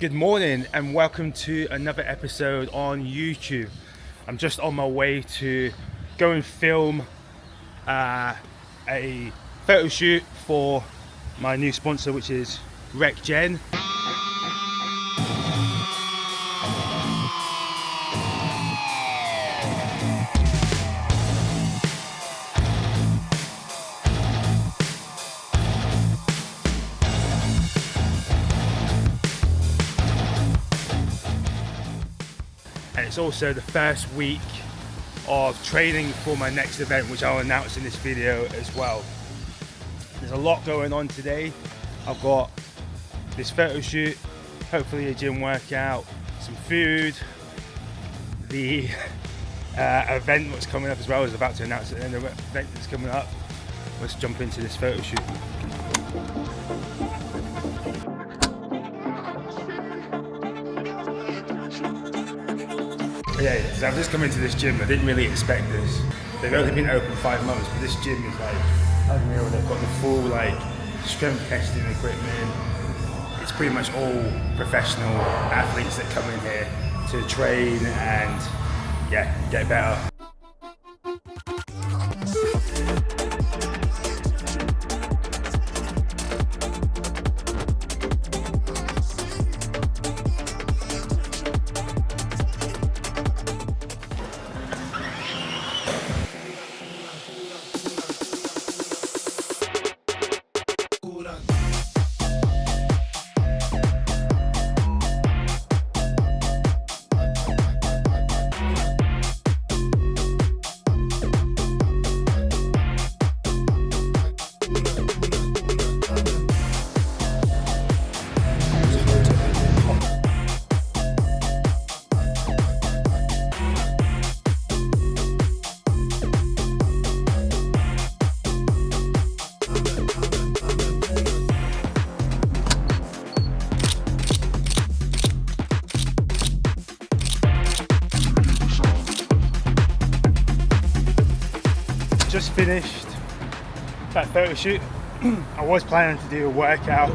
Good morning and welcome to another episode on YouTube. I'm just on my way to go and film a photo shoot for my new sponsor, which is RecGen. And it's also the first week of training for my next event, which I'll announce in this video as well. There's a lot going on today. I've got this photo shoot, hopefully a gym workout, some food, the event that's coming up as well. I was about to announce it, and the event that's coming up. Let's jump into this photo shoot. Yeah, so I've just come into this gym. I didn't really expect this. They've only been open 5 months, but this gym is like unreal. They've got the full strength testing equipment. It's pretty much all professional athletes that come in here to train and get better. Just finished that photo shoot. I was planning to do a workout,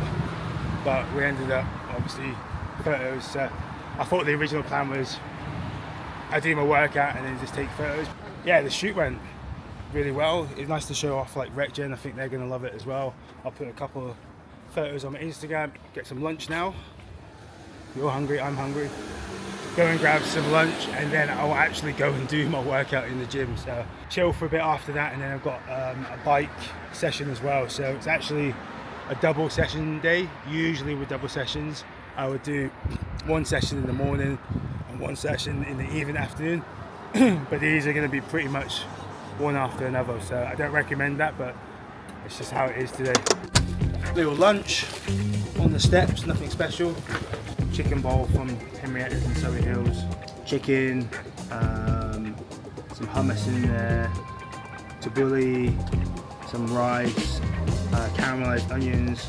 but we ended up obviously photos. So I thought the original plan was I do my workout and then just take photos. Yeah, the shoot went really well. It's nice to show off RecGen. I think they're gonna love it as well. I'll put a couple of photos on my Instagram. Get some lunch now. You're hungry, I'm hungry. Go and grab some lunch, and then I'll actually go and do my workout in the gym. So chill for a bit after that, and then I've got a bike session as well. So it's actually a double session day. Usually with double sessions, I would do one session in the morning and one session in the evening, afternoon. But these are going to be pretty much one after another. So I don't recommend that, but it's just how it is today. Little lunch on the steps, nothing special. Chicken bowl from Henrietta's in Surrey Hills. Chicken, some hummus in there, tabbouleh, some rice, caramelized onions.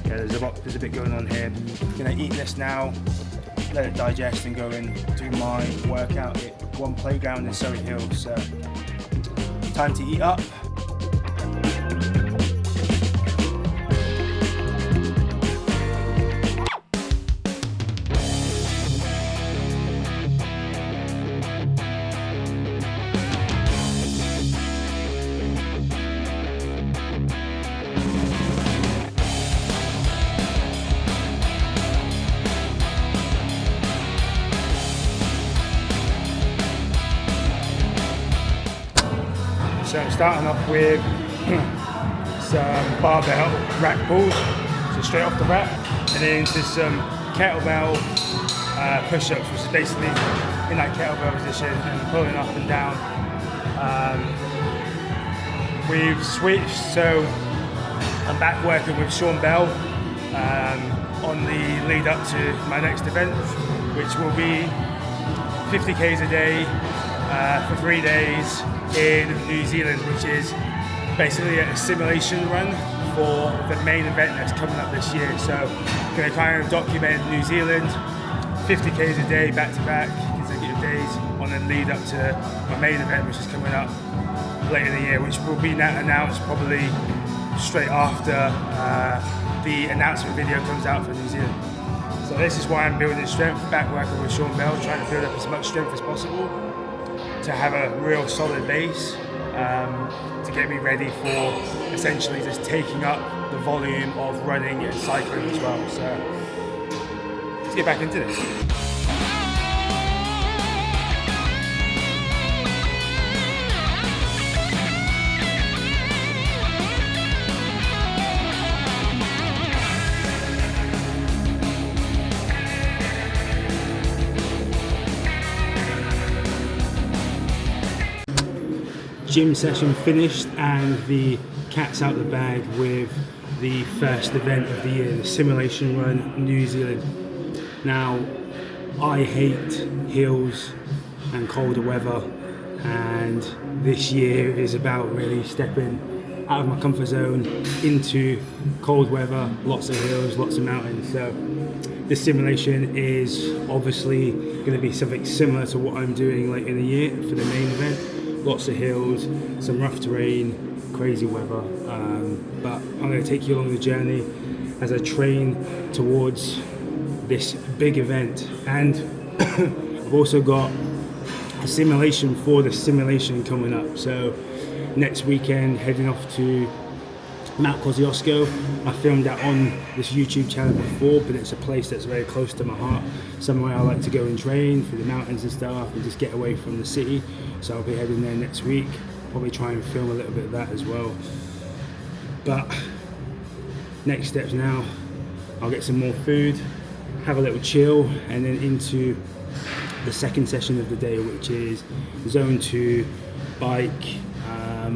Yeah, there's a bit going on here. I'm gonna eat this now, let it digest, and go and do my workout at one playground in Surrey Hills. So time to eat up. So I'm starting off with some barbell rack pulls, so straight off the rack, and then into some kettlebell push-ups, which is basically in that kettlebell position and pulling up and down. We've switched, so I'm back working with Sean Bell on the lead up to my next event, which will be 50Ks a day for 3 days in New Zealand, which is basically a simulation run for the main event that's coming up this year. So I'm going to kind of document New Zealand, 50Ks a day back to back consecutive days, on the lead up to my main event, which is coming up later in the year, which will be announced probably straight after the announcement video comes out for New Zealand. So So this is why I'm building strength, back working with Sean Bell, trying to build up as much strength as possible to have a real solid base, to get me ready for essentially just taking up the volume of running and cycling as well. So let's get back into this. Gym session finished and the cat's out the bag with the first event of the year, the Simulation Run New Zealand. Now, I hate hills and colder weather, and this year is about really stepping out of my comfort zone into cold weather, lots of hills, lots of mountains. So this simulation is obviously going to be something similar to what I'm doing later in the year for the main event. Lots of hills, some rough terrain, crazy weather, but I'm going to take you along the journey as I train towards this big event. And I've also got a simulation for the simulation coming up. So next weekend, heading off to Mount Kosciuszko. I filmed that on this YouTube channel before, but it's a place that's very close to my heart, somewhere I like to go and train through the mountains and stuff and just get away from the city. So I'll be heading there next week, probably try and film a little bit of that as well. But next steps now, I'll get some more food, have a little chill, and then into the second session of the day, which is zone 2 bike. I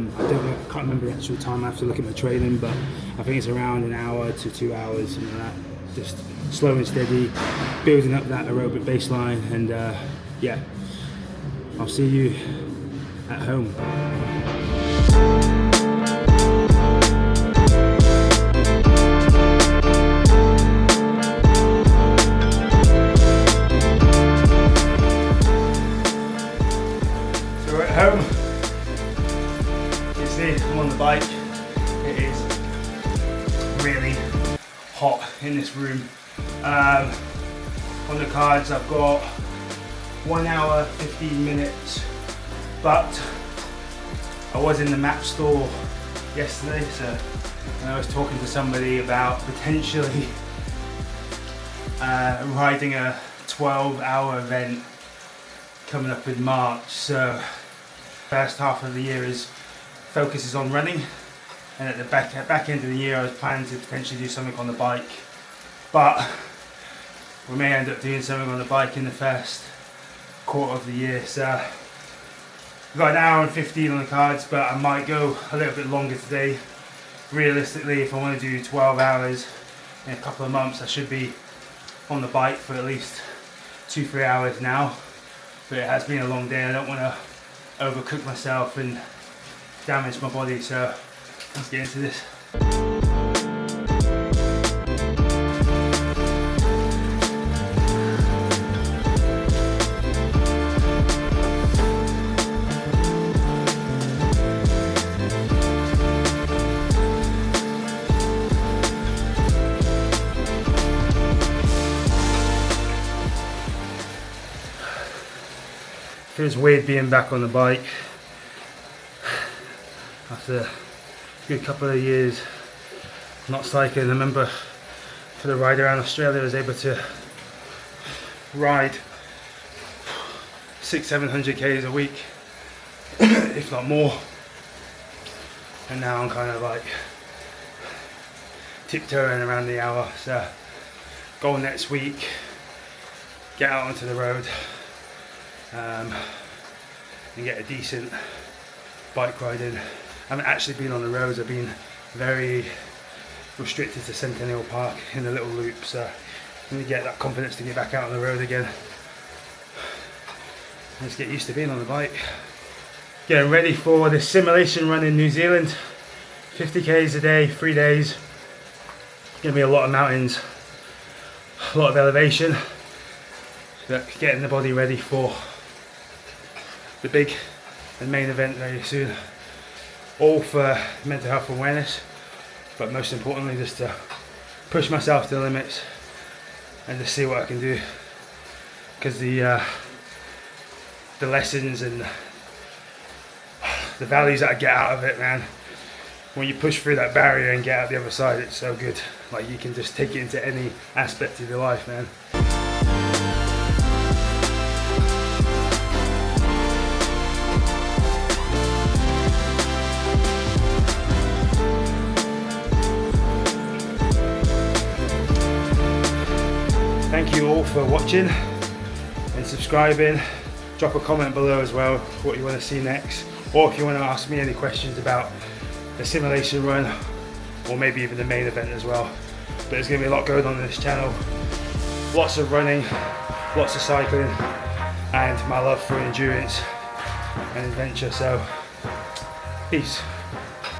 can't remember the actual time, I have to look at my training, but I think it's around an hour to 2 hours, something like that. Just slow and steady, building up that aerobic baseline, and yeah, I'll see you at home. So we're at home. I'm on the bike. It is really hot in this room. On the cards I've got 1 hour 15 minutes, but I was in the map store yesterday, so I was talking to somebody about potentially riding a 12-hour event coming up in March. So first half of the year focuses on running, and at the back end of the year I was planning to potentially do something on the bike, but we may end up doing something on the bike in the first quarter of the year. So we've got an hour and 15 on the cards, but I might go a little bit longer today. Realistically, if I want to do 12 hours in a couple of months, I should be on the bike for at least 2-3 hours now, but it has been a long day. I don't want to overcook myself and damage my body, so let's get into this. Feels weird being back on the bike after a good couple of years not cycling. I remember for the ride around Australia I was able to ride 600-700 k's a week, if not more, and now I'm kind of like tiptoeing around the hour. So goal next week, get out onto the road and get a decent bike ride in. I haven't actually been on the roads. I've been very restricted to Centennial Park in a little loop, so I'm going to get that confidence to get back out on the road again. Let's get used to being on the bike. Getting ready for this simulation run in New Zealand. 50 k's a day, 3 days. Going to be a lot of mountains, a lot of elevation, but getting the body ready for the big and main event very soon. All for mental health awareness, but most importantly just to push myself to the limits and just see what I can do, because the lessons and the values that I get out of it, man, when you push through that barrier and get out the other side, it's so good. Like, you can just take it into any aspect of your life, man. Thank you all for watching and subscribing. Drop a comment below as well what you want to see next, or if you want to ask me any questions about the simulation run, or maybe even the main event as well. But there's going to be a lot going on in this channel. Lots of running, lots of cycling, and my love for endurance and adventure. So peace.